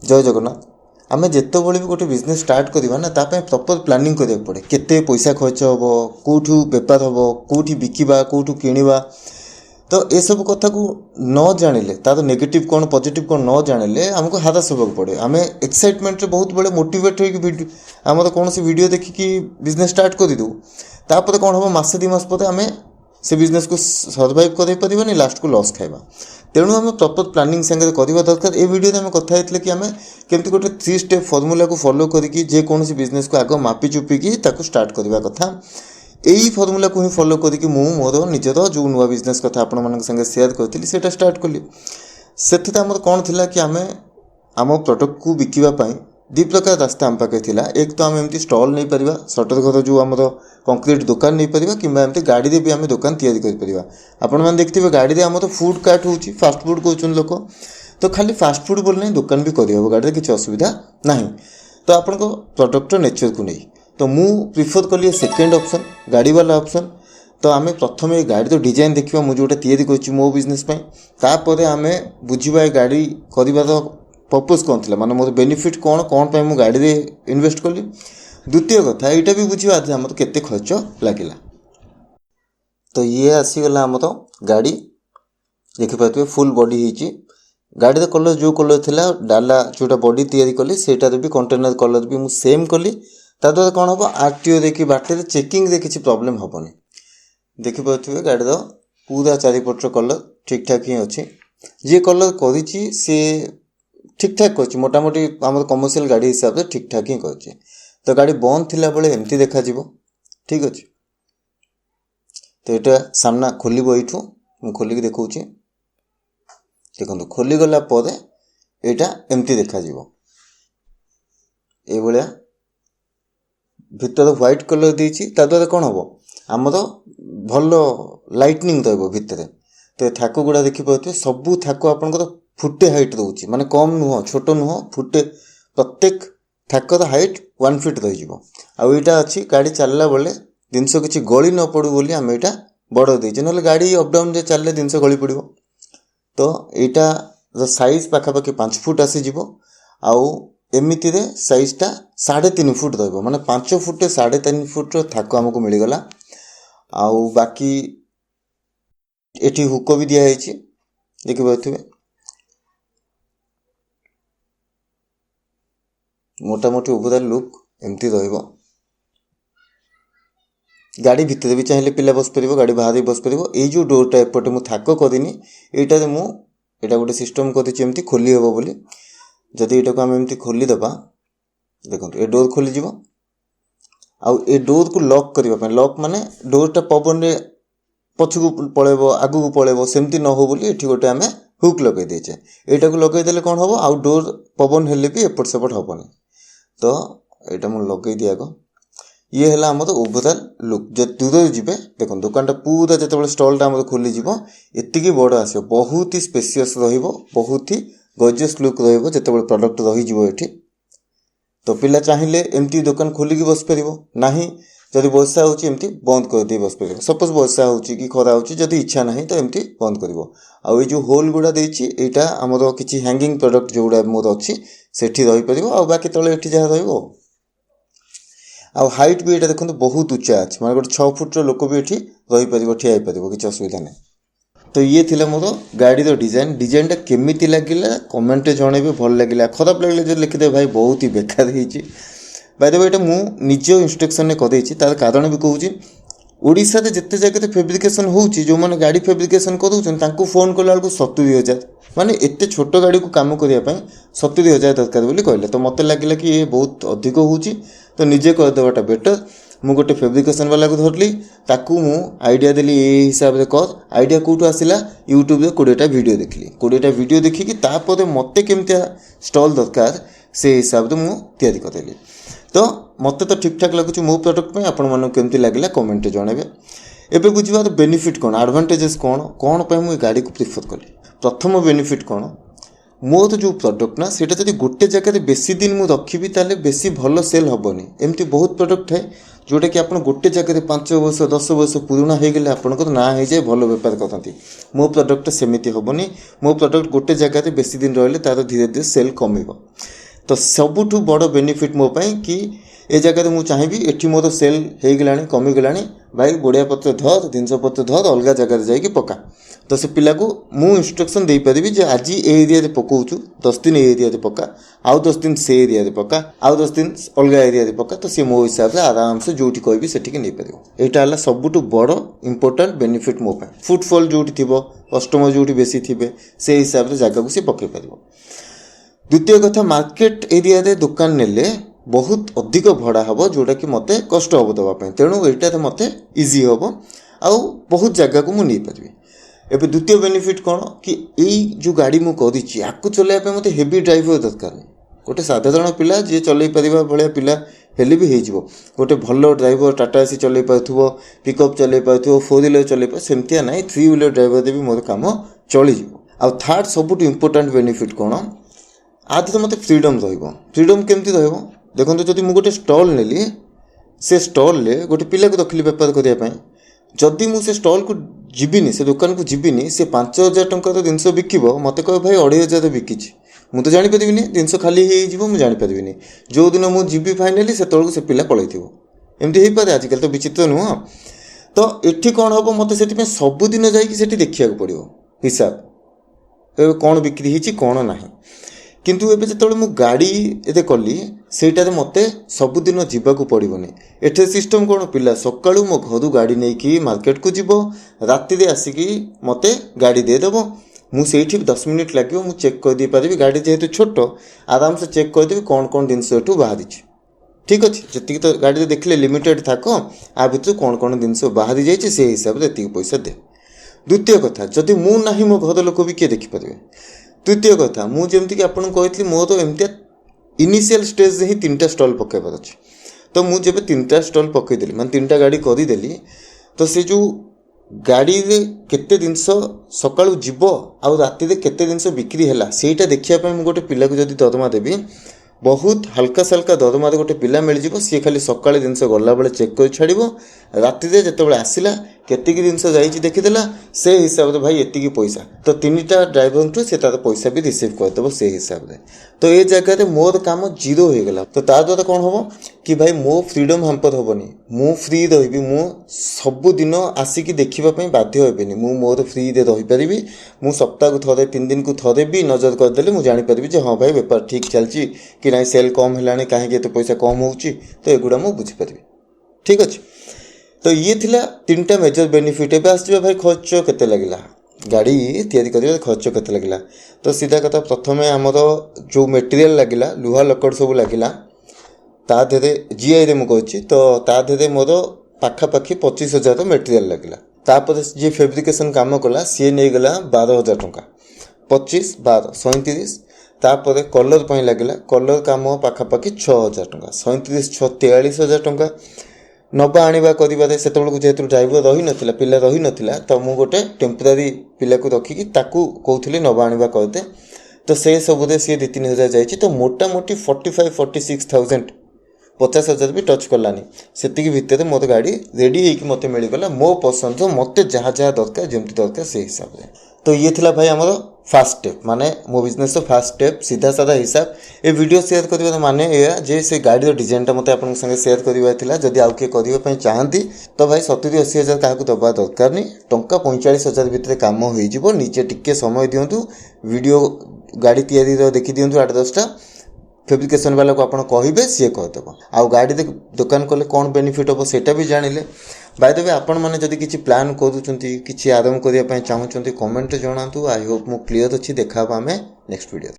जय जगन्नाथ। आम जिते भी गोटे बिजनेस स्टार्ट करवा ना प्रॉपर प्लानिंग करा पड़े केते पैसा खर्च हम कौटू बेपार हम कौटी बिकवा कौटू किणवा। तो ये सब कथा को न जानिले तार नेगेटिव कौन पॉजिटिव कौन न जानिले आमको हारास होगा पड़े। आम एक्साइटमेंट बहुत बड़े मोटिवेट होमर कौन वीडियो देखिकी बिजनेस स्टार्ट करदे तापर कौन हम मसे 2 मास पर आम से बिजनेस को सर्वाइव कर लास्ट को लॉस खाइबा। तेणु आम प्रॉपर प्लानिंग संगे करवा दरकार। ये वीडियो आम कथा कि आम केमती गोटे 3 स्टेप फॉर्मूला को फॉलो करके जेकोसी बिजनेस को आग मापी चुपिकी स्टार्ट करवा कथा। यही फॉर्मूला को ही फॉलो करके मोर निजर जो नुआ बिजनेस कथा आपण मान संगे शेयर करी से स्टार्ट कली। से कौन थी कि आम आम प्रोडक्ट को बिकवाई 2 प्रकार रास्ता आम पाखे थिला। एक तो आम एमती स्टॉल नहीं पारिबा सटर घर जो आम कंक्रीट दुकान नहीं पारिबा कि एमती गाड़ी भी आम दुकान तैयारी कर परिबा। आपण मैंने देखिए गाड़ी आम तो फूड कार्ट होची फास्ट फूड कहते लोक तो खाली फास्ट फूड बोल नहीं दुकान भी करहब गाड़ी किसी असुविधा ना। तो आपण प्रोडक्टर नेचर को नहीं तो मु प्रिफर कली सेकेंड ऑप्शन गाड़ी वाला ऑप्शन। तो आम प्रथम ये गाड़ी तो डिजाइन देखा मुझे जोटा तैयारी कर मो बिजनेस तापर आम बुझा गाड़ी कर पर्पस कौन थी माने मोर बेनिफिट कौन कौन पे मु गाड़ी रे इन्वेस्ट कली। द्वितीय कथा यहाँ भी बुझा आम तो केते खर्च लगे। तो ये आसीगला आम तो गाड़ी देखिपे फुल बॉडी होती गाड़ी कलर जो कलर थिला डाला जोटा बॉडी तैयारी कली सेटार भी कंटेनर कलर भी मुझे सेम कली। ताद्वारा कौन हम आरटीओ देखिए बाटे चेकिंग रे किसी प्रॉब्लम हेनी। देखिपे गाड़ी पूरा चारिपटर कलर ठीक ठाक ही अच्छी जी कलर करी सी ठीक ठाक कर मोटामोटी आम कमर्शियल गाड़ी हिसाब से ठीक ठाक ही कर। तो गाड़ी बंद थिला बेले एमती देखा ठीक अच्छे। तो यहाँ सामना खोल यू खोलिक देखा देखो खोलीगला यहाँ एमती देखा ये भितर व्हाइट कलर देती द्वारा कौन हम आमर भल लाइटनिंग रहा भितर। तो थाक गुड़ा देखिपे सबू थाक आपंकर फुटे हाइट रोचे माने कम नुह छोट नुह फुटे प्रत्येक थाकर हाइट 1 फीट रहा अच्छी गाड़ी चलला बेले जिनस किसी गली न पड़ू बोली आम यहाँ बड़ देचे ना गाड़ी अपडाउन चलने जिनस गली पड़ो। तो यहाँ साइज पाखापाखि 5 फुट आसीज आउ एमती साइजटा 3.5 फुट रहा माने 5 फुट 3.5 फुट थाक आमको मिलगला। आउ बाकी एटी हुक भी दिखाई देखिपे मोटामोटी ओवरऑल लुक एमती रहिबो। गाड़ी भितर भी चाहिए पिला बस पार गाड़ी बाहर भी बस पार। ये जो डोरटा एपटे मुझे थाक करनी यहाँ मुझे गोटे सिस्टम करमती खोली हे बोली जदि यहाँ को आम एमती खोलीदेवा देखो ये डोर खोलीज आउ ए डोर को लॉक करने लॉक माने डोरटा पवन रे पछकू पलैब आगू को पलैब सेमती न हो बोली ये गोटे आम हुक लगे देचे यहाँ को लगेदे कौन हम आउ डोर पवन हेले भी एपट सेपट हेनी। तो यहाँ मुझे लगे दिया ये है आम ओवरऑल लुक जो दूर जीवे देखो दुकानटा पूरा जो स्टॉलटा आम खोलीज एति बड़ आस बहुत ही स्पेसियस बहुत ही गॉर्जियस लुक जो प्रोडक्ट रही। तो पिला चाहिए एमती दुकान खोलिकी बस पार ना जदि वर्षा होमती बंद कर दे बस पार सपोज वर्षा हो कि खरा होदी इच्छा ना तो एमती बंद कर। आउ ये जो होल गुड़ा देटा आमर किसी हैंगिंग प्रोडक्ट जो गुड़ा मोर अच्छी सेठी रहीपर आ बाकी तले ये जहाँ रही हाइट भी ये देखो बहुत उच्चा अच्छे मैं गोटे 6 फुट लोक भी ये रहीपर ठिया किसी असुविधा नहीं। तो ये थिला मोर गाड़ी डिजाइनटा केमिति लगिला कमेंट जनइबे भल लगिला खराब लगे जो लिखिदे भाई बहुत ही बेकार होती। बाय द वे ये मुझे निज इंस्ट्रक्शन कर तार कारण भी कहूँ ओडिशा रे जिते जगह फेब्रिकेशन होची जो मैंने गाड़ी फेब्रिकेशन कर फोन कला 70,000 माने एते छोट गाड़ी को काम करने 70,000 दरकार बोली कहले। तो मत लगे कि ये बहुत अधिक होची तो निजे करदेवाटा बेटर। मु गोटे फेब्रिकेशन वाला को धरली ताकू मु आइडिया देली ये हिसाब से कर आइडिया कौटू आसला यूट्यूब रे 20टा वीडियो देखली 20टा वीडियो देखिकी तापर मते केमतिया स्टॉल दरकार से हिसाब से मु तैयारी करदेली। तो मत तो ठीक ठाक लगुच मो प्रोडक्ट में आपण मानक केमती लागिला कमेंट जनइबे। एबे बुझिबार बेनिफिट कौन एडवांटेजेस कौन पे मु गाड़ी को प्रिफर कली। प्रथम बेनिफिट कौन मोर जो प्रोडक्ट ना सेटा जब गोटे जगह बेसी दिन मुझे रखी ताले बेसी भल सेल हेनी। एमती बहुत प्रोडक्ट है जोटा कि आप गोटे जगह 5 वर्ष 10 वर्ष पुराना हो गले आपंकर ना हो जाए भल बेपार करते। मो प्रोडक्ट सेमती हेनी मो प्रोडक्ट गोटे जगह बेसी दिन रही तार धीरे धीरे सेल कम। तो सबुठु बड़ बेनिफिट मो पाई कि ए जगह मुझे चाहिए एठी मोर सेल हो गला कमीगला भाई गोड़िया पत्र धर जिनस पत्र धर अलग जगह जाकि पका तो से पिला को मु इंस्ट्रक्शन दे पारि जे आज ए एरिया पकाऊँ 10 दिन ए एरिया पका आउ 10 दिन से एरिया पका आउ 10 दिन अलग एरिया पका तो सी मो हिसाब से आराम से जो कहि सेठिक नहीं पार यहाँ सबुठु बड़ इंपोर्टाट बेनिफिट मो पाई फुटफॉल जो थी कस्टमर जो बेसी थे से हिसाब से जगह को सी पकई पार। द्वितीय कथा मार्केट एरिया रे दुकान नेले बहुत अधिक भड़ा हम जोटा कि मत कष्ट हम देवाई तेणु यहाँ मत इजी हम आउ बहुत जगह को मुझे पारि। एवं द्वितीय बेनिफिट कौन कि यही जो गाड़ी मुझे आपको चलैया मत हेवी ड्राइवर दरकार नहीं गोटे साधारण पिला जी चल पार भाया पिला हेले भी हो गोटे भल ड्राइवर टाटा एसी चल पार पिकअप चल पार 4 व्हीलर चल पार सेमतिया ना 3 व्हीलर ड्राइवर भी मोर कम चली आउ थर्ड सबुठ इंपोर्टाट बेनिफिट कौन आदि तो मत फ्रीडम फ्रीडम केमती देखो जब मुझे गोटे स्टल नेली से स्टल गोटे पिला को रखिली बेपार करने जदि मुझे स्टल को जीविनी से दुकान को जीविनी से 5,000 टंकार जिनस बिकिब मत कह भाई 2,500 बिकी मुझे जापर जिनस खाली हो जापर जो दिन मुझे जीवी फाइनाली से तौक से पिला पलि एमती हो पारे आजिकल तो विचित्र नुह तो ये कौन हम मत से सबुदिन जाकि देखा पड़ो हिसाब कौन बिक्री कौन ना किंतु एबे जेतबेले मु गाड़ी एते कली सेटारे मते सबुदिन जीवाकू पड़ोनी एठे सिस्टम कौन पिला सकाळू मो घर गाड़ी नहीं कि मार्केट को जीव राति रे आसिकी मते गाड़ी देदेव मुझे 10 मिनिट लगे मुझे चेक कर दे पारि गाड़ी जेहेतु छोट आराम से चेक करदेवी कौन कौन जिनस एठू बाहरी ठीक अच्छे जी तो गाड़ी देखले लिमिटेड थाक आ भर कौन कौन जिनस बाहरी जाइए से हिसाब से ये पैसा दे। द्वितीय कथा जदि मु नाही मो घर लोक भी किए देखिपारे। तृतीय कथा मुझे आपको कही मोर तो एमती इनिशियल स्टेज ही 3टा स्टल पकड़ अच्छे तो मुझे 3टा स्टल पकईदेली मैं 3टा गाड़ी करदेली तो से जो गाड़ी रे केते जिनस सकाळू जीव आउ राति रे केते जिनस बिक्री हैला सेटा देखिया गोटे पिला को जदि दरमा देवी बहुत हल्का सल्का दरमा गोटे पिला मिल सी खाली सकाଳେ जिनस गला बेले चेक कर छाड़ राति रे जेतेबेले आसिला केतिकी जिनस जाइए देखीदेला से हिसाब से भाई एतिकी पैसा तो 3टा ड्राइवर ठू से तार पैसा भी रिसीव करदेव से हिसाब से तो ये जगह मोर काम जीरो हो गला तो ता द्वारा कौन हम कि भाई मो फ्रीडम हाम्पर हेनी मु फ्री रही मु सबुदिन आसिकी देखापी बाध्य हेनी मु मोर फ्री रहीपरि मु सप्ताह को थे 3 दिन को थे भी नजर करदे मुझे जानीपरि हाँ भाई बेपार ठीक चलती कि ना सेल कम है कहीं एत पैसा कम हो तो एगुड़ा मुझे बुझीपारि ठीक अच्छे। तो ये थिला 3टा मेजर बेनिफिट एवं आस भाई खर्च केते लगिला गाड़ी तैयारी कर खर्च केते लगिला तो सीधा कथा प्रथम आमर जो मटेरियल लगिला लुहा लकड़ सब लगिला ता देहरे जीआई रे मु कहछि तो ता देहरे मोर पाखापाखि 25,000 मटेरियल लगिला तापर जी फैब्रिकेशन काम कला सी नहीं गला 12,000 टंका 25 12 37 तापर कलर पर लगिला कलर काम पाखापाखि 6,000 टंका 37 6 43,000 टंका नवा आनिबा करिबारे सेतबेलକୁ जेहेतु ड्राइवर रही नथिला पिला रही नथिला तो मु गोटे टेम्परारी पिला को रखिकी ताकू कहूली नवा आनिबा करदे तो से सबुदे सी 2-3 जाइए तो मोटामोटी 45-46,000 50,000 भी टच कलानी से भितर मोर गाड़ी रेडी होगी मत मिलगला मो पसंद मत जहाँ जहाँ दरकार जमी दरकार से हिसाब से तो ये थिला भाई आमर फास्ट स्टेप माने मो बिजनेस फास्ट स्टेप सीधा साधा हिसाब ए वीडियो शेयर कर माने या जे से गाड़ी डिजाइन मत आप संगे शेयर करवा जदि आउ किए करने चाहती तो भाई 70-80,000 क्या दबा दरकार नहीं टंका 45,000 भितर कम हो निजे टिके समय दिंतु वीडियो गाड़ी तैयारी देखी दिंतु 8-10टा फैब्रिकेशन वाला को आप कहे सी करदेव आउ गाड़ी दुकान कले कौन बेनिफिट हम सेटा भी जानिले बाय द वे आपण मैंने जदि किसी प्लान करूँ किसी आरंभ करने चाहूँगी कमेंट जनातु आई होप मु क्लीयर अच्छी देखा आम नेक्स्ट वीडियो।